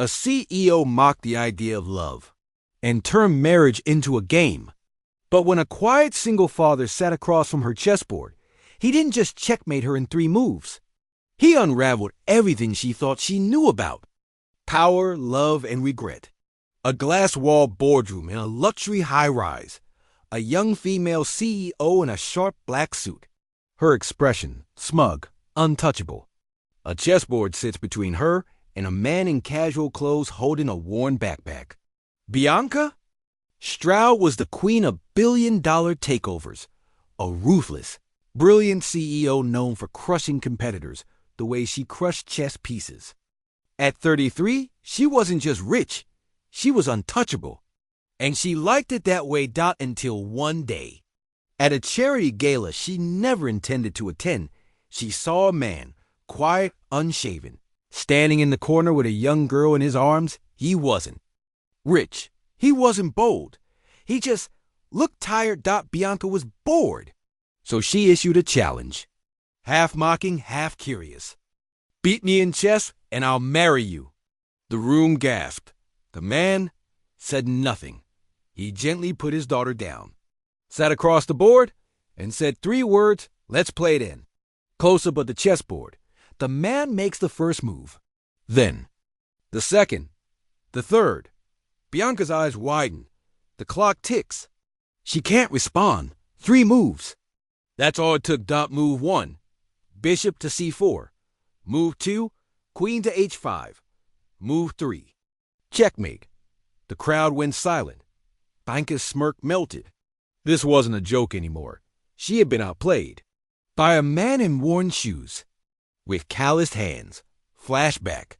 A CEO mocked the idea of love and turned marriage into a game. But when a quiet single father sat across from her chessboard, he didn't just checkmate her in 3 moves. He unraveled everything she thought she knew about: power, love, and regret. A glass-walled boardroom in a luxury high-rise. A young female CEO in a sharp black suit. Her expression, smug, untouchable. A chessboard sits between her and a man in casual clothes holding a worn backpack. Bianca? Stroud was the queen of billion-dollar takeovers. A ruthless, brilliant CEO known for crushing competitors the way she crushed chess pieces. At 33, she wasn't just rich, she was untouchable. And she liked it that way until one day. At a charity gala she never intended to attend, she saw a man, quiet, unshaven, standing in the corner with a young girl in his arms. He wasn't rich. He wasn't bold. He just looked tired. Bianca was bored. So she issued a challenge. Half mocking, half curious. Beat me in chess and I'll marry you. The room gasped. The man said nothing. He gently put his daughter down, sat across the board, and said 3 words, "Let's play it in." Closer but the chessboard. The man makes the first move. Then, the second, the third. Bianca's eyes widen. The clock ticks. She can't respond. 3 moves. That's all it took. Move 1, bishop to c4. Move 2, queen to h5. Move 3, checkmate. The crowd went silent. Bianca's smirk melted. This wasn't a joke anymore. She had been outplayed by a man in worn shoes, with calloused hands. Flashback.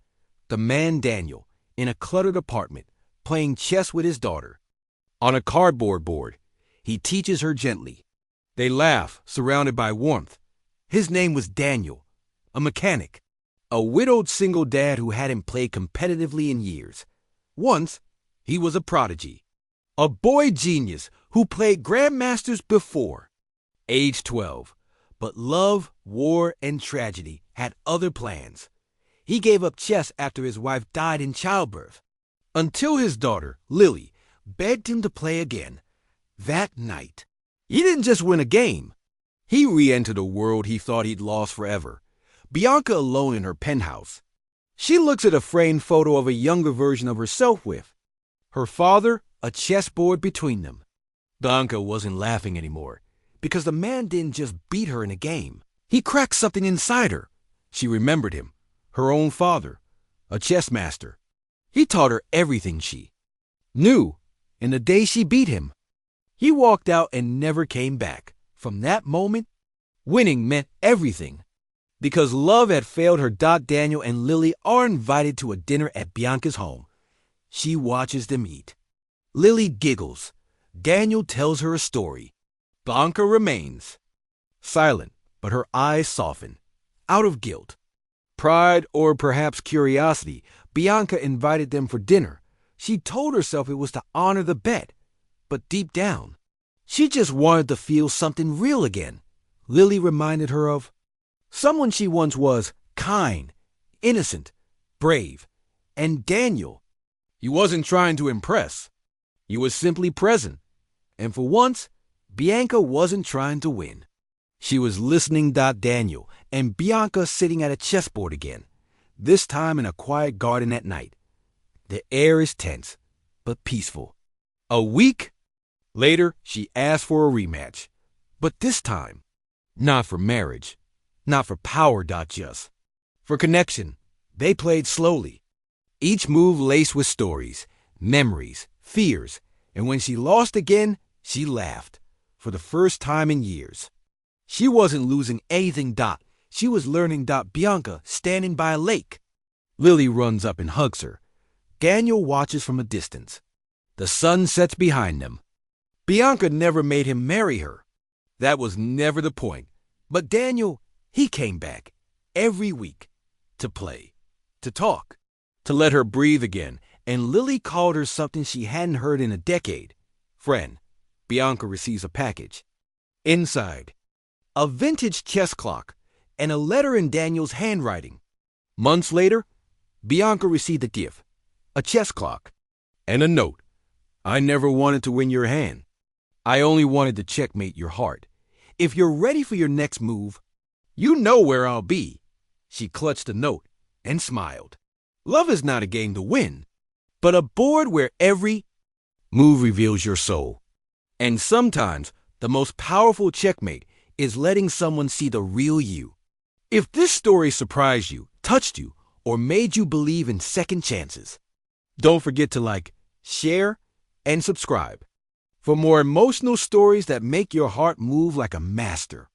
The man Daniel, in a cluttered apartment, playing chess with his daughter. On a cardboard board, he teaches her gently. They laugh, surrounded by warmth. His name was Daniel, a mechanic, a widowed single dad who hadn't played competitively in years. Once, he was a prodigy, a boy genius who played grandmasters before. Age 12, but love, war, and tragedy had other plans. He gave up chess after his wife died in childbirth, until his daughter, Lily, begged him to play again. That night, he didn't just win a game. He re-entered a world he thought he'd lost forever. Bianca alone in her penthouse. She looks at a framed photo of a younger version of herself with her father, a chessboard between them. Bianca wasn't laughing anymore, because the man didn't just beat her in a game. He cracked something inside her. She remembered him, her own father, a chess master. He taught her everything she knew in the day she beat him. He walked out and never came back. From that moment, winning meant everything. Because love had failed her, Daniel and Lily are invited to a dinner at Bianca's home. She watches them eat. Lily giggles. Daniel tells her a story. Bianca remains silent, but her eyes soften. Out of guilt, pride, or perhaps curiosity, Bianca invited them for dinner. She told herself it was to honor the bet, but deep down, she just wanted to feel something real again. Lily reminded her of someone she once was: kind, innocent, brave. And Daniel, he wasn't trying to impress. He was simply present. And for once, Bianca wasn't trying to win. She was listening. Daniel and Bianca sitting at a chessboard again, this time in a quiet garden at night. The air is tense, but peaceful. A week later, she asked for a rematch. But this time, not for marriage, not for power. Just for connection. They played slowly, each move laced with stories, memories, fears. And when she lost again, she laughed, for the first time in years. She wasn't losing anything. She was learning. Bianca standing by a lake. Lily runs up and hugs her. Daniel watches from a distance. The sun sets behind them. Bianca never made him marry her. That was never the point. But Daniel, he came back every week to play, to talk, to let her breathe again. And Lily called her something she hadn't heard in a decade. Friend. Bianca receives a package. Inside, a vintage chess clock and a letter in Daniel's handwriting. Months later, Bianca received a gift, a chess clock, and a note. I never wanted to win your hand. I only wanted to checkmate your heart. If you're ready for your next move, you know where I'll be. She clutched the note and smiled. Love is not a game to win, but a board where every move reveals your soul. And sometimes the most powerful checkmate is letting someone see the real you. If this story surprised you, touched you, or made you believe in second chances, don't forget to like, share, and subscribe for more emotional stories that make your heart move like a master.